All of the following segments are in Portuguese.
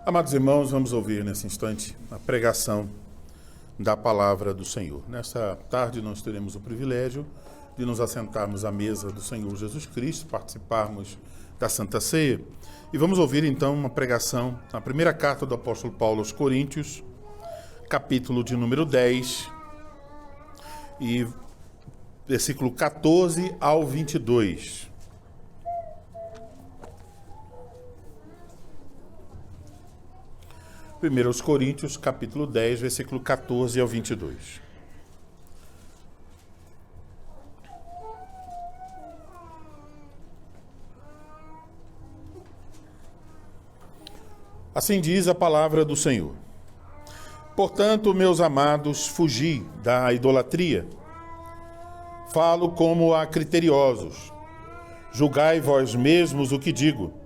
Amados irmãos, vamos ouvir nesse instante a pregação da palavra do Senhor. Nesta tarde nós teremos o privilégio de nos assentarmos à mesa do Senhor Jesus Cristo, participarmos da Santa Ceia, e vamos ouvir então uma pregação na primeira carta do apóstolo Paulo aos Coríntios, capítulo de número 10, e versículo 14 ao 22. 1 Coríntios, capítulo 10, versículo 14 ao 22. Assim diz a palavra do Senhor. Portanto, meus amados, fugi da idolatria. Falo como a criteriosos. Julgai vós mesmos o que digo.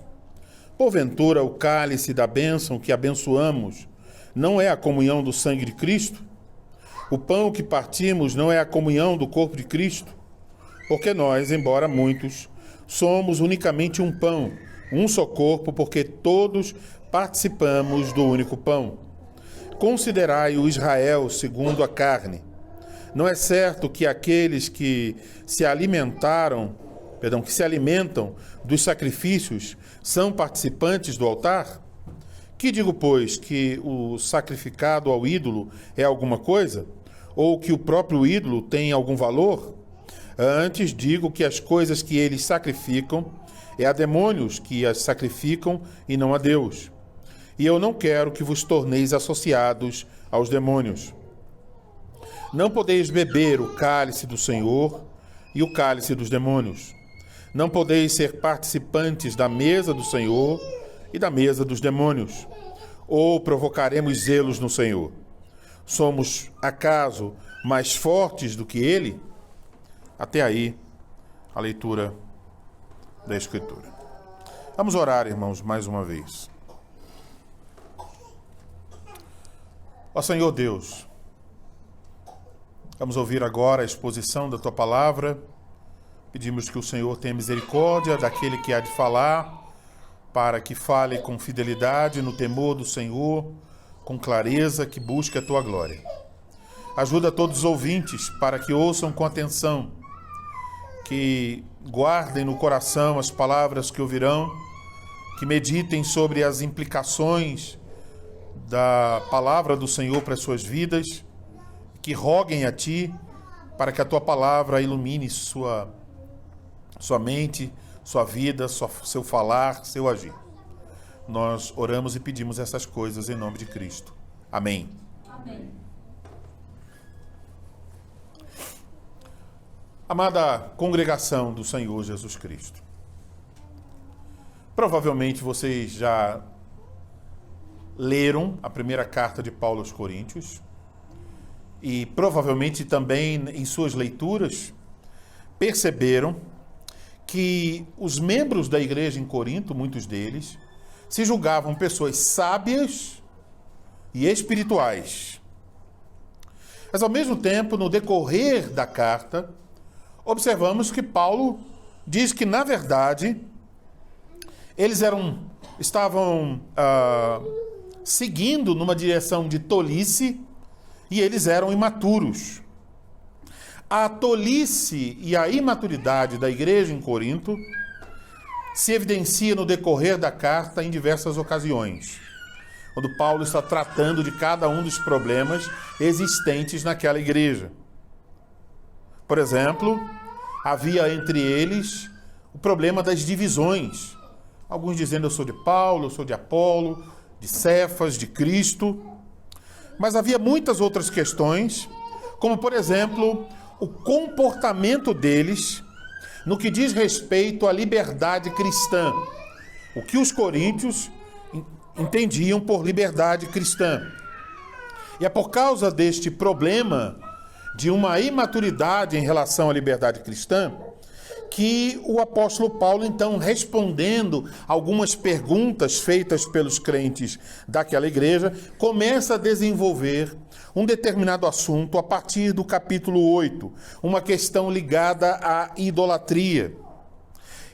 Porventura, o cálice da bênção que abençoamos não é a comunhão do sangue de Cristo? O pão que partimos não é a comunhão do corpo de Cristo? Porque nós, embora muitos, somos unicamente um pão, um só corpo, porque todos participamos do único pão. Considerai o Israel segundo a carne. Não é certo que aqueles que se alimentam dos sacrifícios são participantes do altar? Que digo, pois, que o sacrificado ao ídolo é alguma coisa? Ou que o próprio ídolo tem algum valor? Antes digo que as coisas que eles sacrificam é a demônios que as sacrificam e não a Deus. E eu não quero que vos torneis associados aos demônios. Não podeis beber o cálice do Senhor e o cálice dos demônios. Não podeis ser participantes da mesa do Senhor e da mesa dos demônios. Ou provocaremos zelos no Senhor? Somos, acaso, mais fortes do que Ele? Até aí, a leitura da Escritura. Vamos orar, irmãos, mais uma vez. Ó Senhor Deus, vamos ouvir agora a exposição da Tua Palavra. Pedimos que o Senhor tenha misericórdia daquele que há de falar, para que fale com fidelidade, no temor do Senhor, com clareza, que busque a Tua glória. Ajuda todos os ouvintes para que ouçam com atenção, que guardem no coração as palavras que ouvirão, que meditem sobre as implicações da palavra do Senhor para as suas vidas, que roguem a Ti para que a Tua palavra ilumine sua mente, sua vida, seu falar, seu agir. Nós oramos e pedimos essas coisas em nome de Cristo. Amém. Amém. Amada congregação do Senhor Jesus Cristo, provavelmente vocês já leram a primeira carta de Paulo aos Coríntios e provavelmente também em suas leituras perceberam que os membros da igreja em Corinto, muitos deles, se julgavam pessoas sábias e espirituais. Mas, ao mesmo tempo, no decorrer da carta, observamos que Paulo diz que, na verdade, eles estavam seguindo numa direção de tolice e eles eram imaturos. A tolice e a imaturidade da igreja em Corinto se evidencia no decorrer da carta em diversas ocasiões, quando Paulo está tratando de cada um dos problemas existentes naquela igreja. Por exemplo, havia entre eles o problema das divisões. Alguns dizendo eu sou de Paulo, eu sou de Apolo, de Cefas, de Cristo. Mas havia muitas outras questões, como por exemplo, o comportamento deles no que diz respeito à liberdade cristã. O que os coríntios entendiam por liberdade cristã. E é por causa deste problema de uma imaturidade em relação à liberdade cristã que o apóstolo Paulo, então, respondendo algumas perguntas feitas pelos crentes daquela igreja, começa a desenvolver um determinado assunto a partir do capítulo 8, uma questão ligada à idolatria.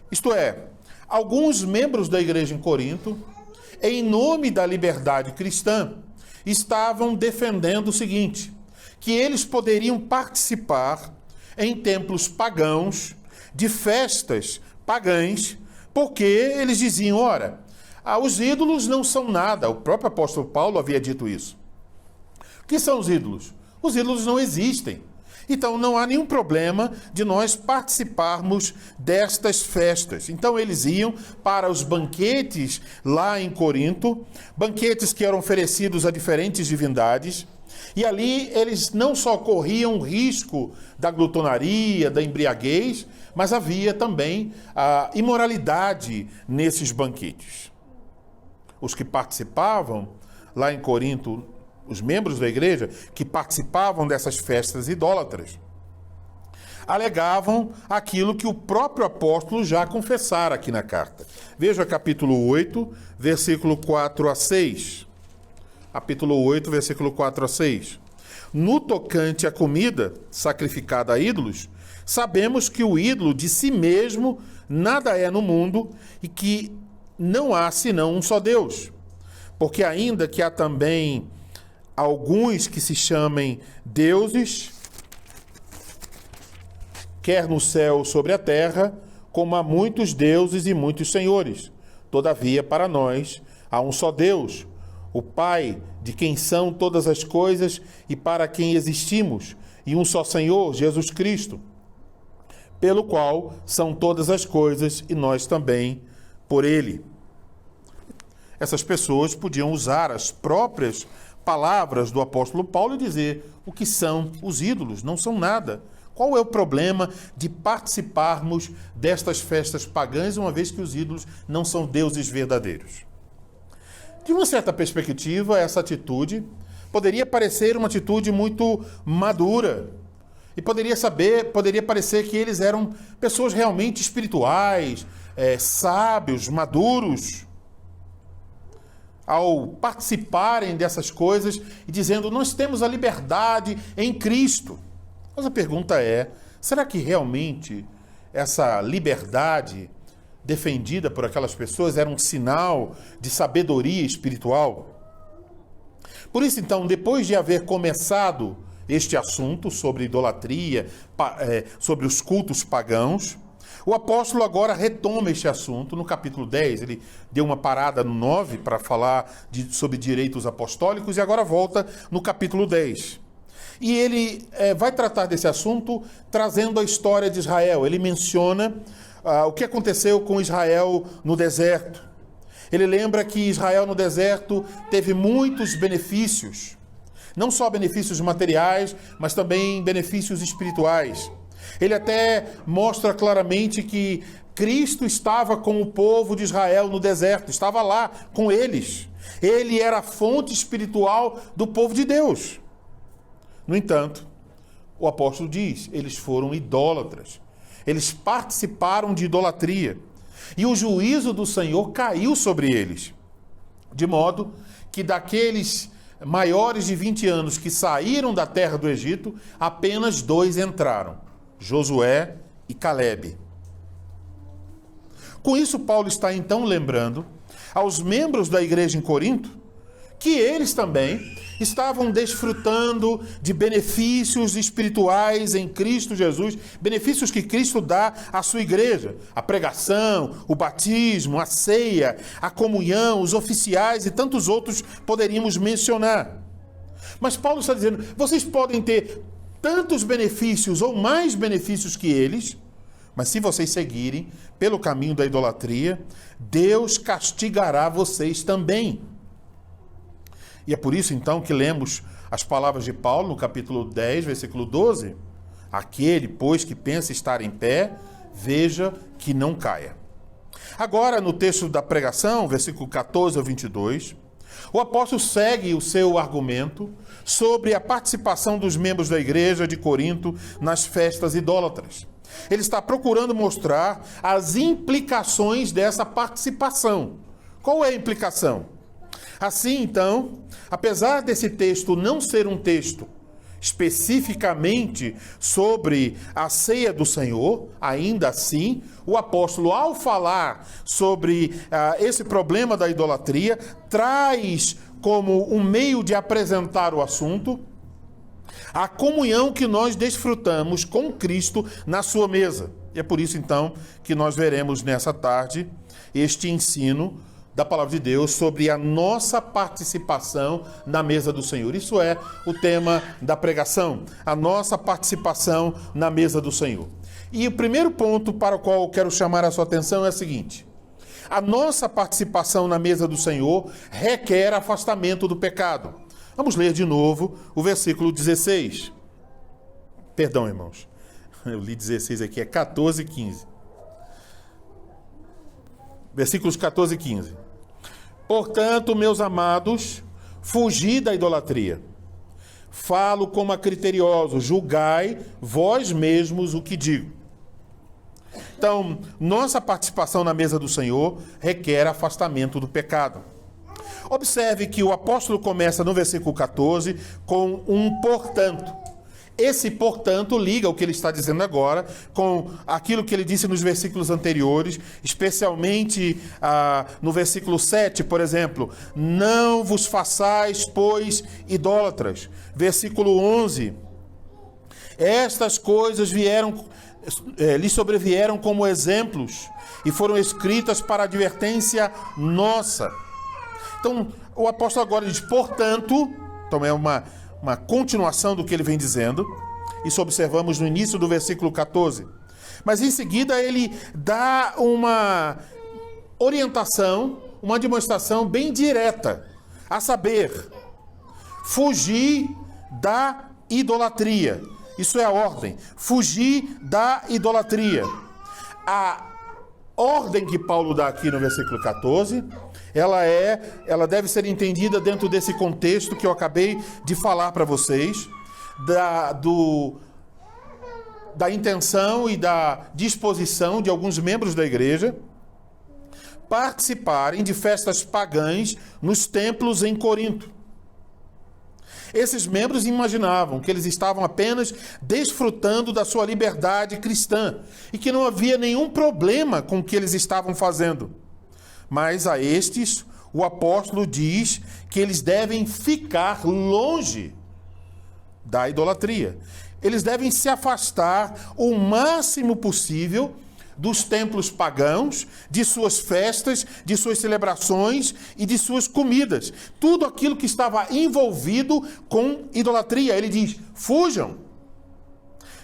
Isto é, alguns membros da igreja em Corinto em nome da liberdade cristã, estavam defendendo o seguinte, que eles poderiam participar em templos pagãos, de festas pagãs, porque eles diziam, ora, os ídolos não são nada. O próprio apóstolo Paulo havia dito isso. O que são os ídolos? Os ídolos não existem. Então não há nenhum problema de nós participarmos destas festas. Então eles iam para os banquetes lá em Corinto, banquetes que eram oferecidos a diferentes divindades, e ali eles não só corriam o risco da glutonaria, da embriaguez, mas havia também a imoralidade nesses banquetes. Os que participavam lá em Corinto, os membros da igreja que participavam dessas festas idólatras, alegavam aquilo que o próprio apóstolo já confessara aqui na carta. Veja capítulo 8, versículo 4 a 6. Capítulo 8, versículo 4 a 6. No tocante à comida sacrificada a ídolos, sabemos que o ídolo de si mesmo nada é no mundo e que não há senão um só Deus. Porque ainda que há também alguns que se chamem deuses, quer no céu ou sobre a terra, como há muitos deuses e muitos senhores. Todavia, para nós, há um só Deus, o Pai, de quem são todas as coisas e para quem existimos, e um só Senhor, Jesus Cristo, pelo qual são todas as coisas e nós também por Ele. Essas pessoas podiam usar as próprias palavras do apóstolo Paulo e dizer o que são os ídolos, não são nada. Qual é o problema de participarmos destas festas pagãs, uma vez que os ídolos não são deuses verdadeiros? De uma certa perspectiva, essa atitude poderia parecer uma atitude muito madura e poderia parecer que eles eram pessoas realmente espirituais, sábios, maduros, ao participarem dessas coisas e dizendo, nós temos a liberdade em Cristo. Mas a pergunta é, será que realmente essa liberdade defendida por aquelas pessoas era um sinal de sabedoria espiritual? Por isso, então, depois de haver começado este assunto sobre idolatria, sobre os cultos pagãos, o apóstolo agora retoma este assunto no capítulo 10. Ele deu uma parada no 9 para falar sobre direitos apostólicos e agora volta no capítulo 10. E ele vai tratar desse assunto trazendo a história de Israel. Ele menciona o que aconteceu com Israel no deserto. Ele lembra que Israel no deserto teve muitos benefícios, não só benefícios materiais, mas também benefícios espirituais. Ele até mostra claramente que Cristo estava com o povo de Israel no deserto, estava lá com eles. Ele era a fonte espiritual do povo de Deus. No entanto, o apóstolo diz, eles foram idólatras. Eles participaram de idolatria. E o juízo do Senhor caiu sobre eles. De modo que daqueles maiores de 20 anos que saíram da terra do Egito, apenas 2 entraram, Josué e Calebe. Com isso, Paulo está então lembrando aos membros da igreja em Corinto que eles também estavam desfrutando de benefícios espirituais em Cristo Jesus, benefícios que Cristo dá à sua igreja, a pregação, o batismo, a ceia, a comunhão, os oficiais e tantos outros poderíamos mencionar. Mas Paulo está dizendo, vocês podem ter tantos benefícios ou mais benefícios que eles, mas se vocês seguirem pelo caminho da idolatria, Deus castigará vocês também. E é por isso, então, que lemos as palavras de Paulo no capítulo 10, versículo 12. Aquele, pois, que pensa estar em pé, veja que não caia. Agora, no texto da pregação, versículo 14 ao 22, o apóstolo segue o seu argumento sobre a participação dos membros da igreja de Corinto nas festas idólatras. Ele está procurando mostrar as implicações dessa participação. Qual é a implicação? Assim, então, apesar desse texto não ser um texto especificamente sobre a ceia do Senhor, ainda assim, o apóstolo, ao falar sobre esse problema da idolatria, traz como um meio de apresentar o assunto a comunhão que nós desfrutamos com Cristo na sua mesa. E é por isso, então, que nós veremos nessa tarde este ensino da palavra de Deus sobre a nossa participação na mesa do Senhor. Isso é o tema da pregação, a nossa participação na mesa do Senhor. E o primeiro ponto para o qual eu quero chamar a sua atenção é o seguinte: a nossa participação na mesa do Senhor requer afastamento do pecado. Vamos ler de novo o versículo 16. Perdão, irmãos. Eu li 16 aqui, é 14 e 15. Versículos 14 e 15. Portanto, meus amados, fugi da idolatria. Falo como a criteriosos, julgai vós mesmos o que digo. Então, nossa participação na mesa do Senhor requer afastamento do pecado. Observe que o apóstolo começa no versículo 14 com um portanto. Esse, portanto, liga o que ele está dizendo agora com aquilo que ele disse nos versículos anteriores, especialmente no versículo 7, por exemplo. Não vos façais, pois, idólatras. Versículo 11. Estas coisas lhe sobrevieram como exemplos e foram escritas para advertência nossa. Então, o apóstolo agora diz, portanto, então é uma continuação do que ele vem dizendo. Isso observamos no início do versículo 14. Mas em seguida ele dá uma orientação, uma demonstração bem direta, a saber, fugir da idolatria. Isso é a ordem, fugir da idolatria. A ordem que Paulo dá aqui no versículo 14, ela deve ser entendida dentro desse contexto que eu acabei de falar para vocês, da intenção e da disposição de alguns membros da igreja participarem de festas pagãs nos templos em Corinto. Esses membros imaginavam que eles estavam apenas desfrutando da sua liberdade cristã e que não havia nenhum problema com o que eles estavam fazendo. Mas a estes, o apóstolo diz que eles devem ficar longe da idolatria. Eles devem se afastar o máximo possível dos templos pagãos, de suas festas, de suas celebrações e de suas comidas. Tudo aquilo que estava envolvido com idolatria. Ele diz, fujam.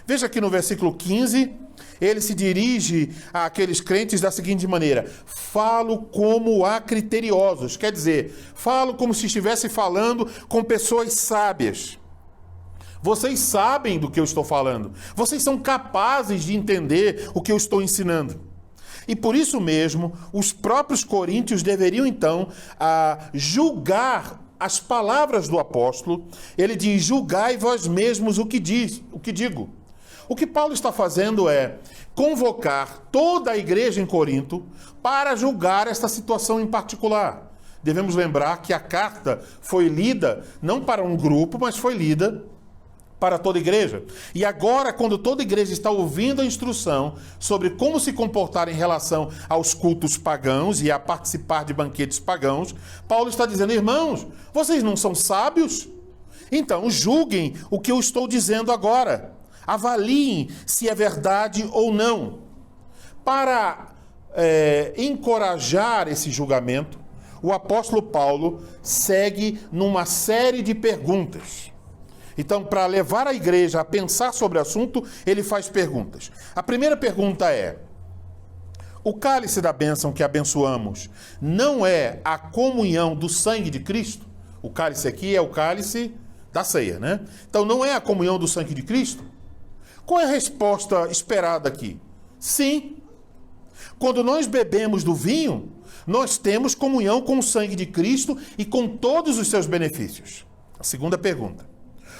Veja aqui no versículo 15, ele se dirige àqueles crentes da seguinte maneira: falo como a criteriosos. Quer dizer, falo como se estivesse falando com pessoas sábias. Vocês sabem do que eu estou falando. Vocês são capazes de entender o que eu estou ensinando. E por isso mesmo, os próprios coríntios deveriam então julgar as palavras do apóstolo. Ele diz, julgai vós mesmos o que digo. O que Paulo está fazendo é convocar toda a igreja em Corinto para julgar esta situação em particular. Devemos lembrar que a carta foi lida não para um grupo, mas foi lida para toda a igreja. E agora, quando toda a igreja está ouvindo a instrução sobre como se comportar em relação aos cultos pagãos e a participar de banquetes pagãos, Paulo está dizendo, irmãos, vocês não são sábios? Então, julguem o que eu estou dizendo agora. Avaliem se é verdade ou não. Para encorajar esse julgamento, o apóstolo Paulo segue numa série de perguntas. Então, para levar a igreja a pensar sobre o assunto, ele faz perguntas. A primeira pergunta é: o cálice da bênção que abençoamos não é a comunhão do sangue de Cristo? O cálice aqui é o cálice da ceia, né? Então, não é a comunhão do sangue de Cristo? Qual é a resposta esperada aqui? Sim. Quando nós bebemos do vinho, nós temos comunhão com o sangue de Cristo e com todos os seus benefícios. A segunda pergunta: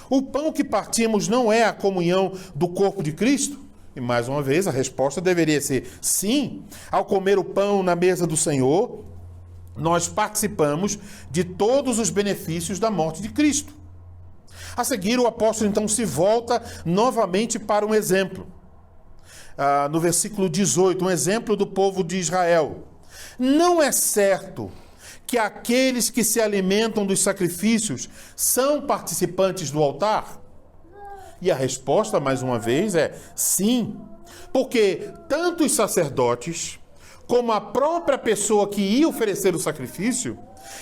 o pão que partimos não é a comunhão do corpo de Cristo? E mais uma vez, a resposta deveria ser sim. Ao comer o pão na mesa do Senhor, nós participamos de todos os benefícios da morte de Cristo. A seguir, o apóstolo então se volta novamente para um exemplo. No versículo 18, um exemplo do povo de Israel. Não é certo que aqueles que se alimentam dos sacrifícios são participantes do altar? E a resposta, mais uma vez, é sim. Porque tanto os sacerdotes, como a própria pessoa que ia oferecer o sacrifício,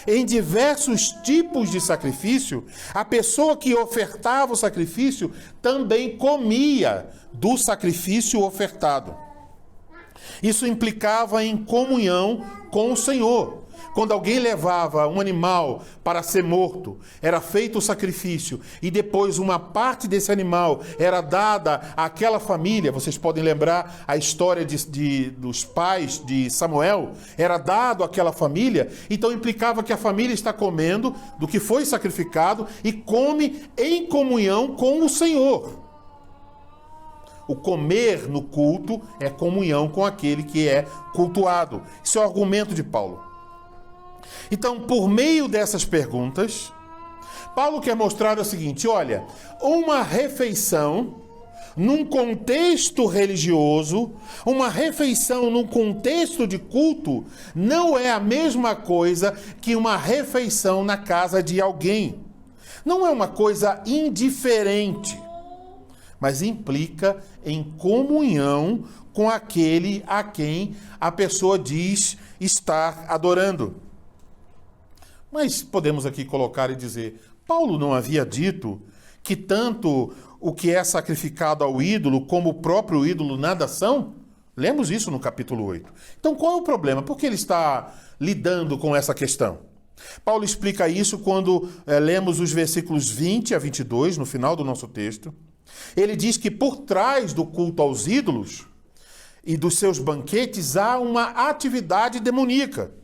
em diversos tipos de sacrifício, a pessoa que ofertava o sacrifício também comia do sacrifício ofertado. Isso implicava em comunhão com o Senhor. Quando alguém levava um animal para ser morto, era feito o sacrifício e depois uma parte desse animal era dada àquela família. Vocês podem lembrar a história dos pais de Samuel, era dado àquela família, então implicava que a família está comendo do que foi sacrificado e come em comunhão com o Senhor. O comer no culto é comunhão com aquele que é cultuado. Esse é o argumento de Paulo. Então, por meio dessas perguntas, Paulo quer mostrar o seguinte: olha, uma refeição num contexto religioso, uma refeição num contexto de culto, não é a mesma coisa que uma refeição na casa de alguém. Não é uma coisa indiferente, mas implica em comunhão com aquele a quem a pessoa diz estar adorando. Mas podemos aqui colocar e dizer, Paulo não havia dito que tanto o que é sacrificado ao ídolo como o próprio ídolo nada são? Lemos isso no capítulo 8. Então qual é o problema? Por que ele está lidando com essa questão? Paulo explica isso quando lemos os versículos 20 a 22, no final do nosso texto. Ele diz que por trás do culto aos ídolos e dos seus banquetes há uma atividade demoníaca.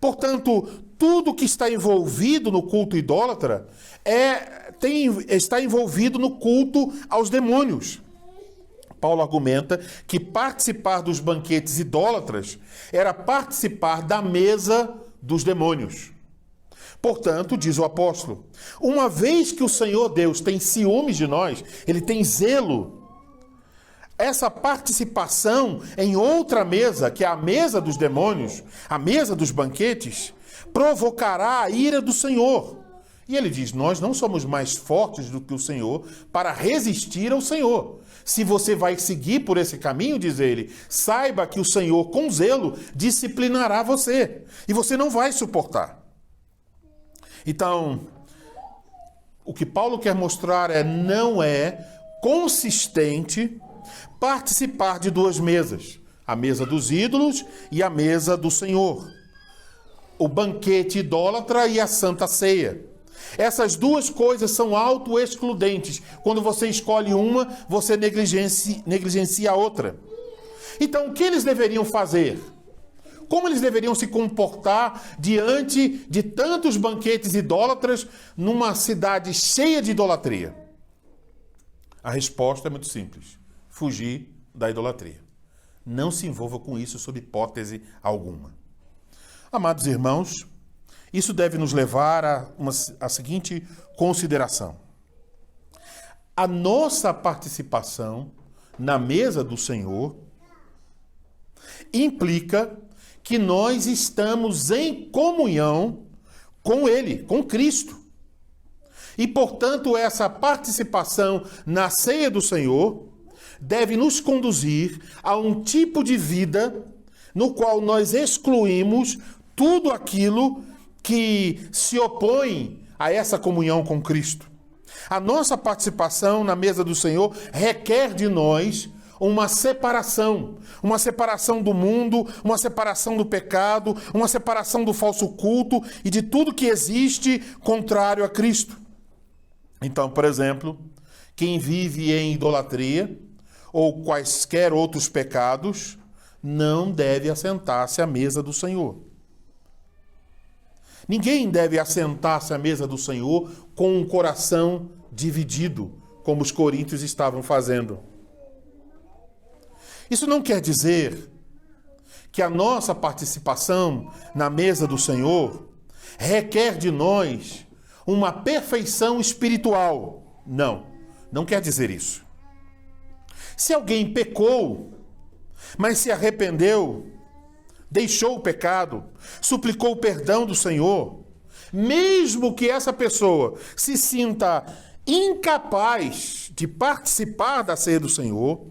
Portanto, tudo que está envolvido no culto idólatra está envolvido no culto aos demônios. Paulo argumenta que participar dos banquetes idólatras era participar da mesa dos demônios. Portanto, diz o apóstolo, uma vez que o Senhor Deus tem ciúmes de nós, ele tem zelo, essa participação em outra mesa, que é a mesa dos demônios, a mesa dos banquetes, provocará a ira do Senhor. E ele diz, nós não somos mais fortes do que o Senhor para resistir ao Senhor. Se você vai seguir por esse caminho, diz ele, saiba que o Senhor, com zelo, disciplinará você. E você não vai suportar. Então, o que Paulo quer mostrar não é consistente participar de duas mesas, a mesa dos ídolos e a mesa do Senhor, o banquete idólatra e a santa ceia. Essas duas coisas são auto-excludentes. Quando você escolhe uma, você negligencia a outra. Então, o que eles deveriam fazer? Como eles deveriam se comportar diante de tantos banquetes idólatras numa cidade cheia de idolatria? A resposta é muito simples. Fugir da idolatria. Não se envolva com isso sob hipótese alguma. Amados irmãos, isso deve nos levar a seguinte consideração. A nossa participação na mesa do Senhor implica que nós estamos em comunhão com Ele, com Cristo. E, portanto, essa participação na ceia do Senhor deve nos conduzir a um tipo de vida no qual nós excluímos tudo aquilo que se opõe a essa comunhão com Cristo. A nossa participação na mesa do Senhor requer de nós uma separação do mundo, uma separação do pecado, uma separação do falso culto e de tudo que existe contrário a Cristo. Então, por exemplo, quem vive em idolatria ou quaisquer outros pecados não deve assentar-se à mesa do Senhor. Ninguém deve assentar-se à mesa do Senhor com um coração dividido, como os coríntios estavam fazendo. Isso não quer dizer que a nossa participação na mesa do Senhor requer de nós uma perfeição espiritual. Não quer dizer isso. Se alguém pecou, mas se arrependeu, deixou o pecado, suplicou o perdão do Senhor, mesmo que essa pessoa se sinta incapaz de participar da ceia do Senhor,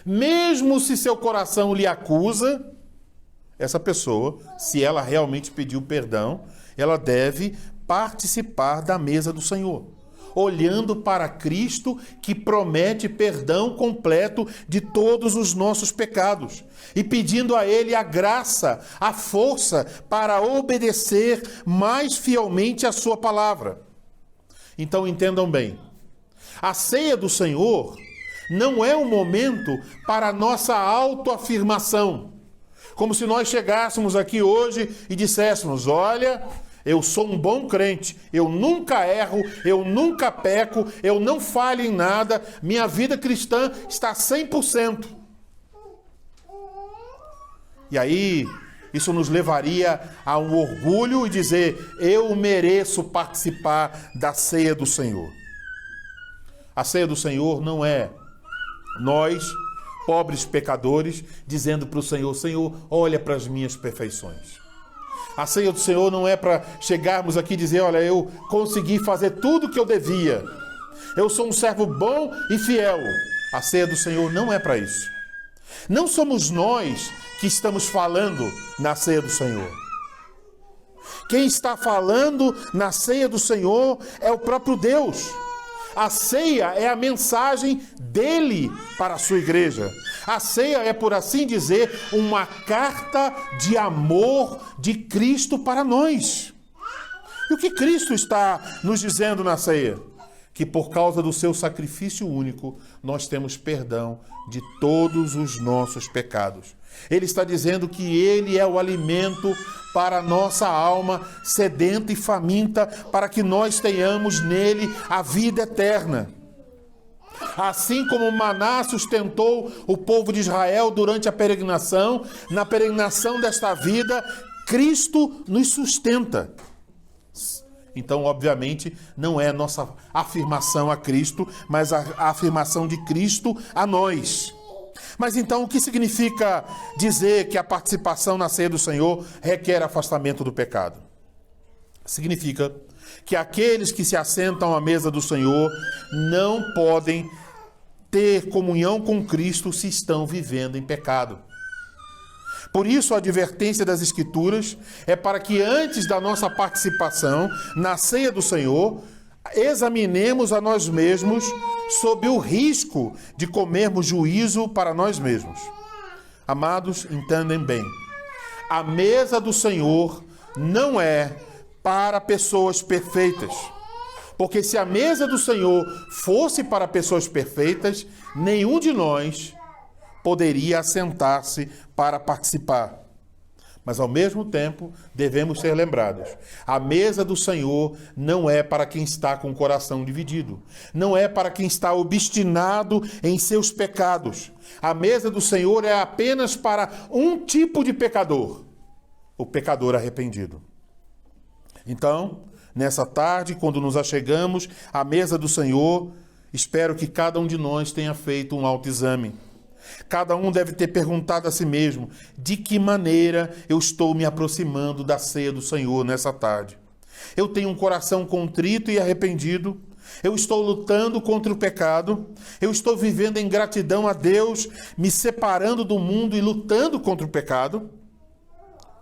mesmo se seu coração lhe acusa, essa pessoa, se ela realmente pediu perdão, ela deve participar da mesa do Senhor, olhando para Cristo, que promete perdão completo de todos os nossos pecados, e pedindo a Ele a graça, a força para obedecer mais fielmente a sua palavra. Então entendam bem, a ceia do Senhor não é um momento para a nossa autoafirmação, como se nós chegássemos aqui hoje e disséssemos: olha, eu sou um bom crente, eu nunca erro, eu nunca peco, eu não falho em nada, minha vida cristã está 100%. E aí, isso nos levaria a um orgulho e dizer: eu mereço participar da ceia do Senhor. A ceia do Senhor não é nós, pobres pecadores, dizendo para o Senhor: Senhor, olha para as minhas perfeições. A ceia do Senhor não é para chegarmos aqui e dizer: olha, eu consegui fazer tudo o que eu devia, eu sou um servo bom e fiel. A ceia do Senhor não é para isso. Não somos nós que estamos falando na ceia do Senhor. Quem está falando na ceia do Senhor é o próprio Deus. A ceia é a mensagem dele para a sua igreja. A ceia é, por assim dizer, uma carta de amor de Cristo para nós. E o que Cristo está nos dizendo na ceia? Que por causa do seu sacrifício único, nós temos perdão de todos os nossos pecados. Ele está dizendo que ele é o alimento para a nossa alma sedenta e faminta, para que nós tenhamos nele a vida eterna. Assim como o maná sustentou o povo de Israel durante a peregrinação, na peregrinação desta vida, Cristo nos sustenta. Então, obviamente, não é nossa afirmação a Cristo, mas a afirmação de Cristo a nós. Mas então, o que significa dizer que a participação na ceia do Senhor requer afastamento do pecado? Significa que aqueles que se assentam à mesa do Senhor não podem ter comunhão com Cristo se estão vivendo em pecado. Por isso, a advertência das Escrituras é para que antes da nossa participação na ceia do Senhor, examinemos a nós mesmos sob o risco de comermos juízo para nós mesmos. Amados, entendem bem. A mesa do Senhor não é para pessoas perfeitas. Porque se a mesa do Senhor fosse para pessoas perfeitas, nenhum de nós poderia assentar-se para participar. Mas ao mesmo tempo, devemos ser lembrados. A mesa do Senhor não é para quem está com o coração dividido. Não é para quem está obstinado em seus pecados. A mesa do Senhor é apenas para um tipo de pecador: o pecador arrependido. Então, nessa tarde, quando nos achegamos à mesa do Senhor, espero que cada um de nós tenha feito um autoexame. Cada um deve ter perguntado a si mesmo: de que maneira eu estou me aproximando da ceia do Senhor nessa tarde? Eu tenho um coração contrito e arrependido? Eu estou lutando contra o pecado? Eu estou vivendo em gratidão a Deus, me separando do mundo e lutando contra o pecado?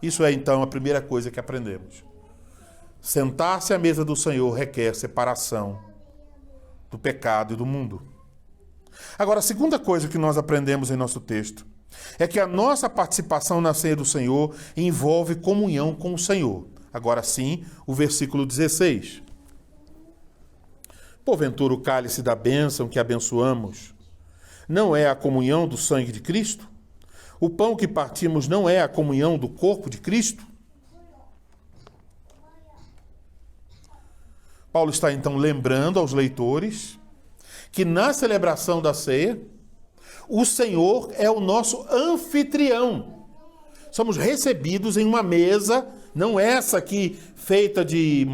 Isso é então a primeira coisa que aprendemos. Sentar-se à mesa do Senhor requer separação do pecado e do mundo. Agora, a segunda coisa que nós aprendemos em nosso texto é que a nossa participação na ceia do Senhor envolve comunhão com o Senhor. Agora sim, o versículo 16. Porventura o cálice da bênção que abençoamos não é a comunhão do sangue de Cristo? O pão que partimos não é a comunhão do corpo de Cristo? Paulo está então lembrando aos leitores que na celebração da ceia, o Senhor é o nosso anfitrião. Somos recebidos em uma mesa, não essa aqui feita de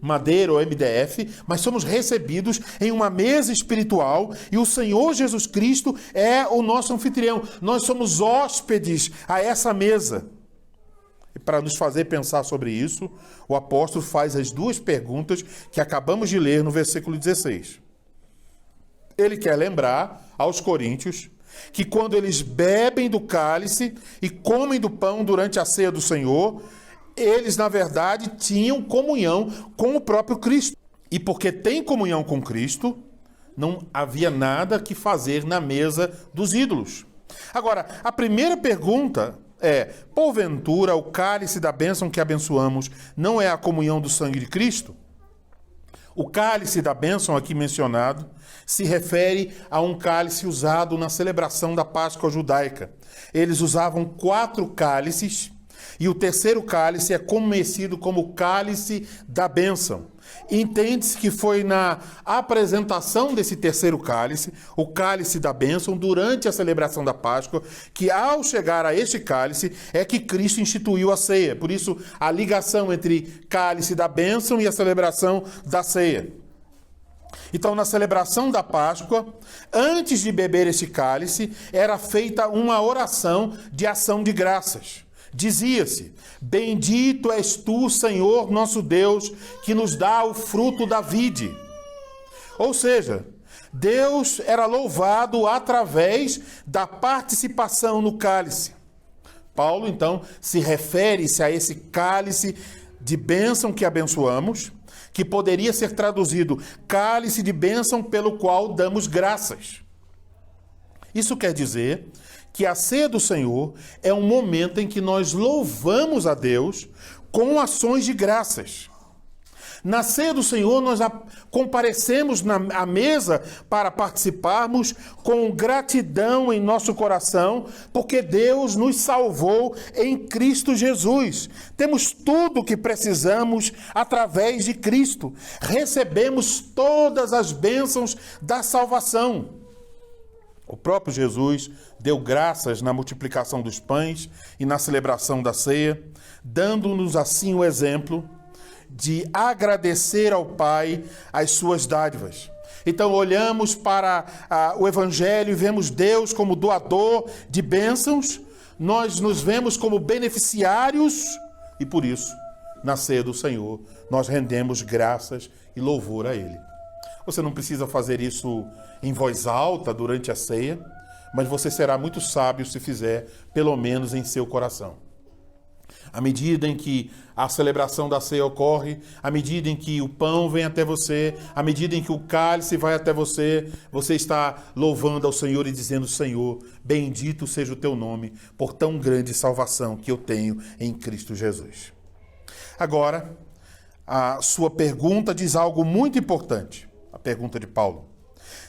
madeira ou MDF, mas somos recebidos em uma mesa espiritual e o Senhor Jesus Cristo é o nosso anfitrião. Nós somos hóspedes a essa mesa. E para nos fazer pensar sobre isso, o apóstolo faz as duas perguntas que acabamos de ler no versículo 16. Ele quer lembrar aos coríntios que quando eles bebem do cálice e comem do pão durante a ceia do Senhor, eles, na verdade, tinham comunhão com o próprio Cristo. E porque tem comunhão com Cristo, não havia nada que fazer na mesa dos ídolos. Agora, a primeira pergunta é: porventura o cálice da bênção que abençoamos não é a comunhão do sangue de Cristo? O cálice da bênção aqui mencionado se refere a um cálice usado na celebração da Páscoa judaica. Eles usavam 4 cálices e o terceiro cálice é conhecido como o cálice da bênção. Entende-se que foi na apresentação desse terceiro cálice, o cálice da bênção, durante a celebração da Páscoa, que ao chegar a este cálice é que Cristo instituiu a ceia. Por isso, a ligação entre cálice da bênção e a celebração da ceia. Então, na celebração da Páscoa, antes de beber este cálice, era feita uma oração de ação de graças. Dizia-se: bendito és tu, Senhor nosso Deus, que nos dá o fruto da vide. Ou seja, Deus era louvado através da participação no cálice. Paulo, então, se refere-se a esse cálice de bênção que abençoamos, que poderia ser traduzido cálice de bênção pelo qual damos graças. Isso quer dizer que a ceia do Senhor é um momento em que nós louvamos a Deus com ações de graças. Na ceia do Senhor, nós comparecemos à mesa para participarmos com gratidão em nosso coração, porque Deus nos salvou em Cristo Jesus. Temos tudo o que precisamos através de Cristo. Recebemos todas as bênçãos da salvação. O próprio Jesus deu graças na multiplicação dos pães e na celebração da ceia, dando-nos assim o exemplo de agradecer ao Pai as suas dádivas. Então olhamos para o Evangelho e vemos Deus como doador de bênçãos, nós nos vemos como beneficiários e por isso, na ceia do Senhor, nós rendemos graças e louvor a Ele. Você não precisa fazer isso em voz alta durante a ceia, mas você será muito sábio se fizer, pelo menos em seu coração. À medida em que a celebração da ceia ocorre, à medida em que o pão vem até você, à medida em que o cálice vai até você, você está louvando ao Senhor e dizendo: Senhor, bendito seja o teu nome por tão grande salvação que eu tenho em Cristo Jesus. Agora, a sua pergunta diz algo muito importante. A pergunta de Paulo: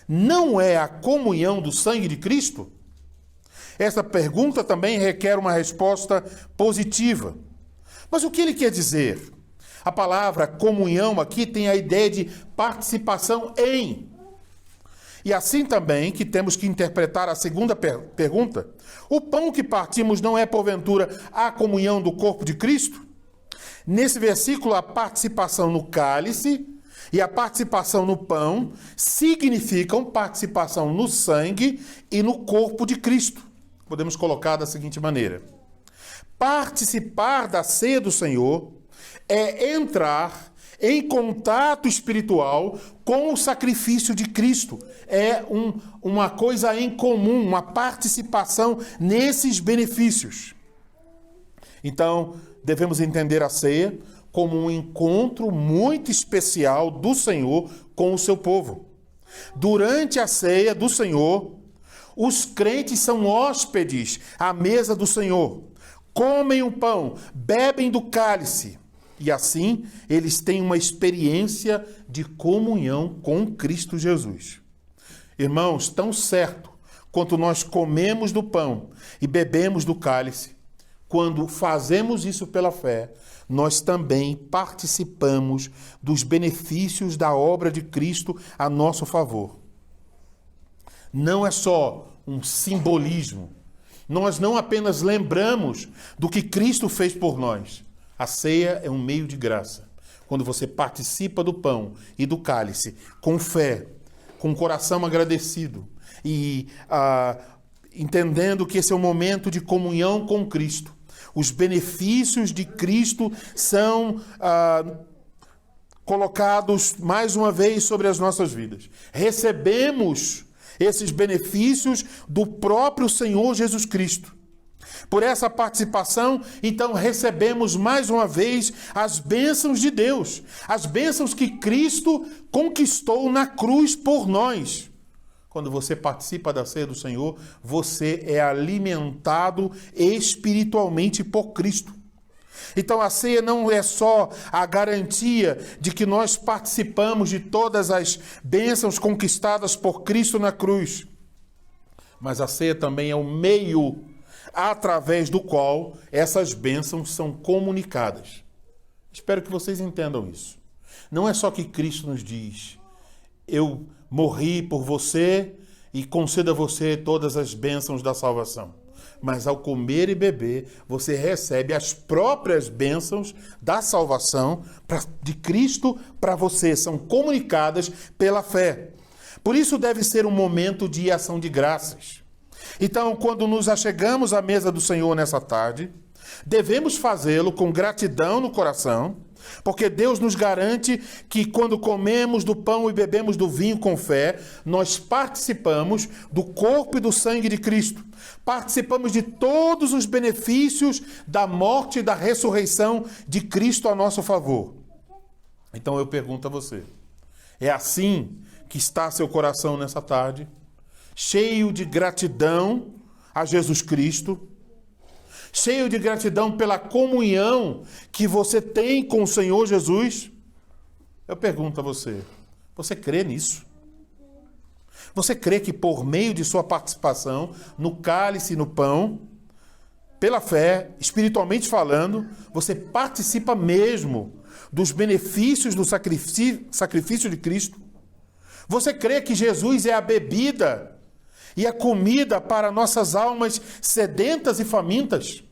não é a comunhão do sangue de Cristo? Essa pergunta também requer uma resposta positiva. Mas o que ele quer dizer? A palavra comunhão aqui tem a ideia de participação em. E assim também que temos que interpretar a segunda pergunta: o pão que partimos não é porventura a comunhão do corpo de Cristo? Nesse versículo, a participação no cálice e a participação no pão significam participação no sangue e no corpo de Cristo. Podemos colocar da seguinte maneira: participar da ceia do Senhor é entrar em contato espiritual com o sacrifício de Cristo. É uma coisa em comum, uma participação nesses benefícios. Então, devemos entender a ceia como um encontro muito especial do Senhor com o seu povo. Durante a ceia do Senhor, os crentes são hóspedes à mesa do Senhor, comem o pão, bebem do cálice, e assim eles têm uma experiência de comunhão com Cristo Jesus. Irmãos, tão certo quanto nós comemos do pão e bebemos do cálice, quando fazemos isso pela fé, nós também participamos dos benefícios da obra de Cristo a nosso favor. Não é só um simbolismo. Nós não apenas lembramos do que Cristo fez por nós. A ceia é um meio de graça. quando você participa do pão e do cálice com fé, com o coração agradecido e entendendo que esse é um momento de comunhão com Cristo. Os benefícios de Cristo são colocados mais uma vez sobre as nossas vidas. Recebemos esses benefícios do próprio Senhor Jesus Cristo. Por essa participação, então, recebemos mais uma vez as bênçãos de Deus, as bênçãos que Cristo conquistou na cruz por nós. Quando você participa da ceia do Senhor, você é alimentado espiritualmente por Cristo. Então a ceia não é só a garantia de que nós participamos de todas as bênçãos conquistadas por Cristo na cruz, mas a ceia também é o meio através do qual essas bênçãos são comunicadas. Espero que vocês entendam isso. Não é só que Cristo nos diz: eu morri por você e concedo a você todas as bênçãos da salvação. Mas ao comer e beber, você recebe as próprias bênçãos da salvação de Cristo para você. São comunicadas pela fé. Por isso deve ser um momento de ação de graças. Então, quando nos achegamos à mesa do Senhor nessa tarde, devemos fazê-lo com gratidão no coração, porque Deus nos garante que quando comemos do pão e bebemos do vinho com fé, nós participamos do corpo e do sangue de Cristo. Participamos de todos os benefícios da morte e da ressurreição de Cristo a nosso favor. Então eu pergunto a você, é assim que está seu coração nessa tarde? Cheio de gratidão a Jesus Cristo? Cheio de gratidão pela comunhão que você tem com o Senhor Jesus? Eu pergunto a você, você crê nisso? Você crê que por meio de sua participação no cálice e no pão, pela fé, espiritualmente falando, você participa mesmo dos benefícios do sacrifício de Cristo? Você crê que Jesus é a bebida e a comida para nossas almas sedentas e famintas?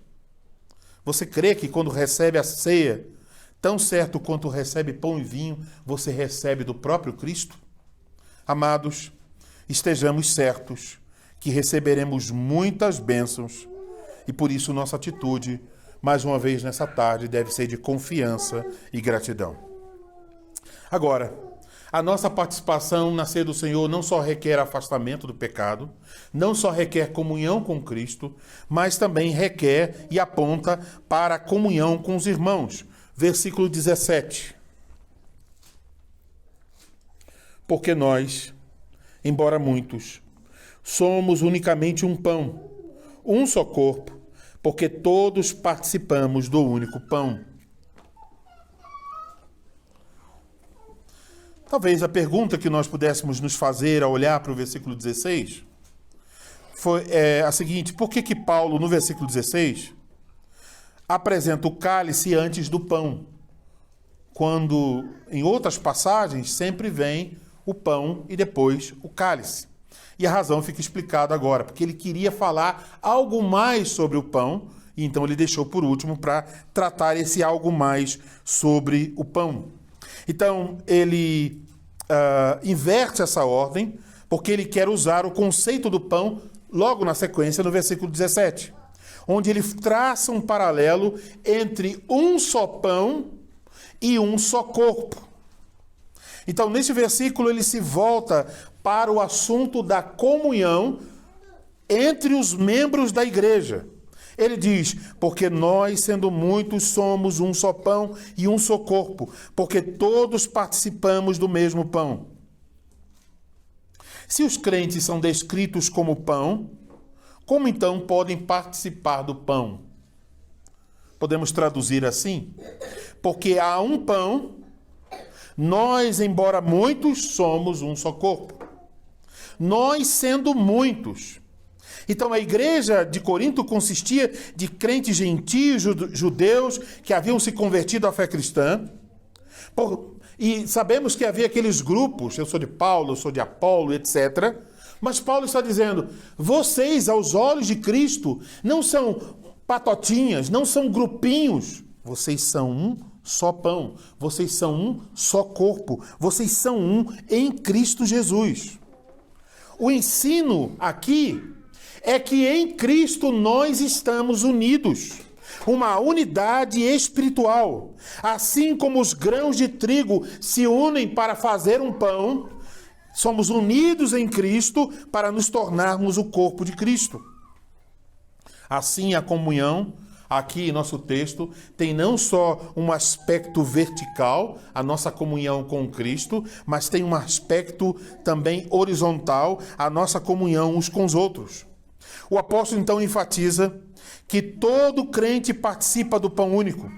Você crê que quando recebe a ceia, tão certo quanto recebe pão e vinho, você recebe do próprio Cristo? Amados, estejamos certos que receberemos muitas bênçãos e por isso nossa atitude, mais uma vez nessa tarde, deve ser de confiança e gratidão. Agora, a nossa participação na ceia do Senhor não só requer afastamento do pecado, não só requer comunhão com Cristo, mas também requer e aponta para a comunhão com os irmãos. Versículo 17. Porque nós, embora muitos, somos unicamente um pão, um só corpo, porque todos participamos do único pão. Talvez a pergunta que nós pudéssemos nos fazer ao olhar para o versículo 16 foi a seguinte: por que Paulo, no versículo 16, apresenta o cálice antes do pão, quando em outras passagens sempre vem o pão e depois o cálice? E a razão fica explicada agora, porque ele queria falar algo mais sobre o pão, e então ele deixou por último para tratar esse algo mais sobre o pão. Então, ele inverte essa ordem, porque ele quer usar o conceito do pão logo na sequência, no versículo 17, onde ele traça um paralelo entre um só pão e um só corpo. Então, nesse versículo, ele se volta para o assunto da comunhão entre os membros da igreja. Ele diz: porque nós, sendo muitos, somos um só pão e um só corpo, porque todos participamos do mesmo pão. Se os crentes são descritos como pão, como então podem participar do pão? Podemos traduzir assim: porque há um pão, nós, embora muitos, somos um só corpo. Nós, sendo muitos. Então a igreja de Corinto consistia de crentes gentios, judeus, que haviam se convertido à fé cristã. E sabemos que havia aqueles grupos, eu sou de Paulo, eu sou de Apolo, etc. Mas Paulo está dizendo: vocês, aos olhos de Cristo, não são patotinhas, não são grupinhos. Vocês são um só pão, vocês são um só corpo, vocês são um em Cristo Jesus. O ensino aqui é que em Cristo nós estamos unidos, uma unidade espiritual. Assim como os grãos de trigo se unem para fazer um pão, somos unidos em Cristo para nos tornarmos o corpo de Cristo. Assim, a comunhão, aqui em nosso texto, tem não só um aspecto vertical, a nossa comunhão com Cristo, mas tem um aspecto também horizontal, a nossa comunhão uns com os outros. O apóstolo então enfatiza que todo crente participa do pão único.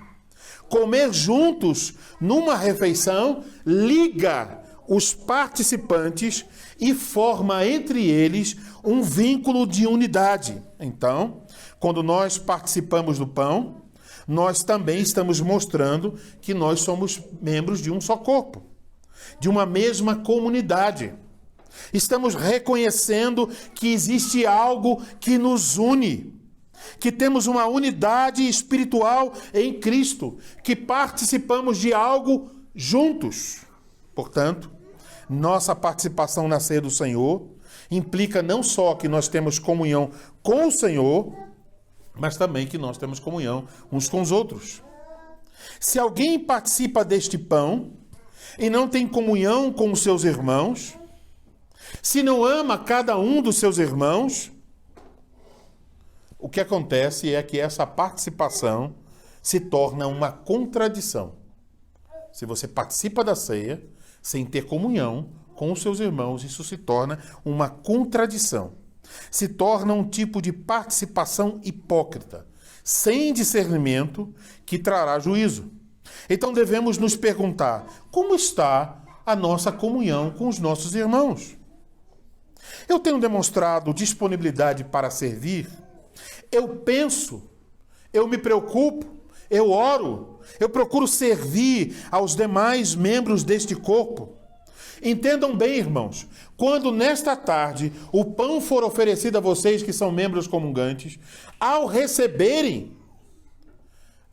Comer juntos numa refeição liga os participantes e forma entre eles um vínculo de unidade. Então, quando nós participamos do pão, nós também estamos mostrando que nós somos membros de um só corpo, de uma mesma comunidade. Estamos reconhecendo que existe algo que nos une, que temos uma unidade espiritual em Cristo, que participamos de algo juntos. Portanto, nossa participação na ceia do Senhor implica não só que nós temos comunhão com o Senhor, mas também que nós temos comunhão uns com os outros. Se alguém participa deste pão e não tem comunhão com os seus irmãos, se não ama cada um dos seus irmãos, o que acontece é que essa participação se torna uma contradição. Se você participa da ceia sem ter comunhão com os seus irmãos, isso se torna uma contradição. Se torna um tipo de participação hipócrita, sem discernimento, que trará juízo. Então devemos nos perguntar: como está a nossa comunhão com os nossos irmãos? Eu tenho demonstrado disponibilidade para servir? Eu penso, eu me preocupo, eu oro, eu procuro servir aos demais membros deste corpo. Entendam bem, irmãos, quando nesta tarde o pão for oferecido a vocês que são membros comungantes, ao receberem,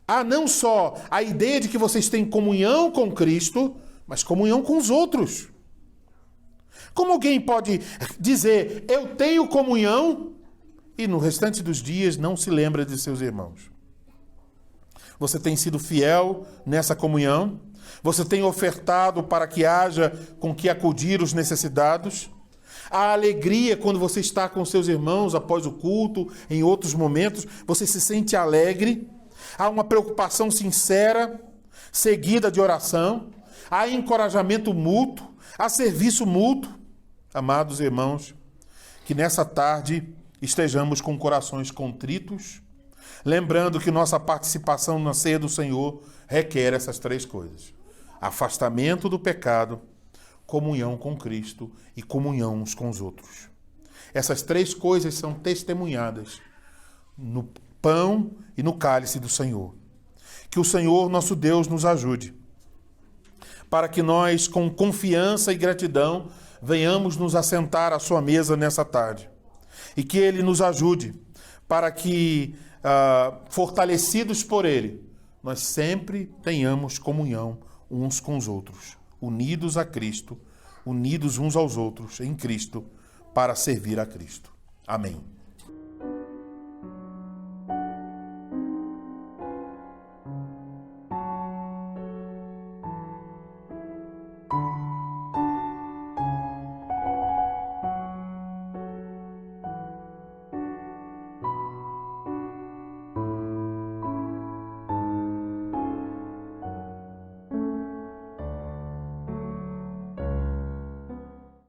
há não só a ideia de que vocês têm comunhão com Cristo, mas comunhão com os outros. Como alguém pode dizer, eu tenho comunhão, e no restante dos dias não se lembra de seus irmãos? Você tem sido fiel nessa comunhão? Você tem ofertado para que haja com que acudir os necessitados? Há alegria quando você está com seus irmãos após o culto, em outros momentos, você se sente alegre? Há uma preocupação sincera, seguida de oração? Há encorajamento mútuo? Há serviço mútuo? Amados irmãos, que nessa tarde estejamos com corações contritos, lembrando que nossa participação na ceia do Senhor requer essas três coisas: afastamento do pecado, comunhão com Cristo e comunhão uns com os outros. Essas três coisas são testemunhadas no pão e no cálice do Senhor. Que o Senhor, nosso Deus, nos ajude, para que nós, com confiança e gratidão, venhamos nos assentar à sua mesa nessa tarde. E que Ele nos ajude para que, fortalecidos por Ele, nós sempre tenhamos comunhão uns com os outros, unidos a Cristo, unidos uns aos outros em Cristo, para servir a Cristo. Amém.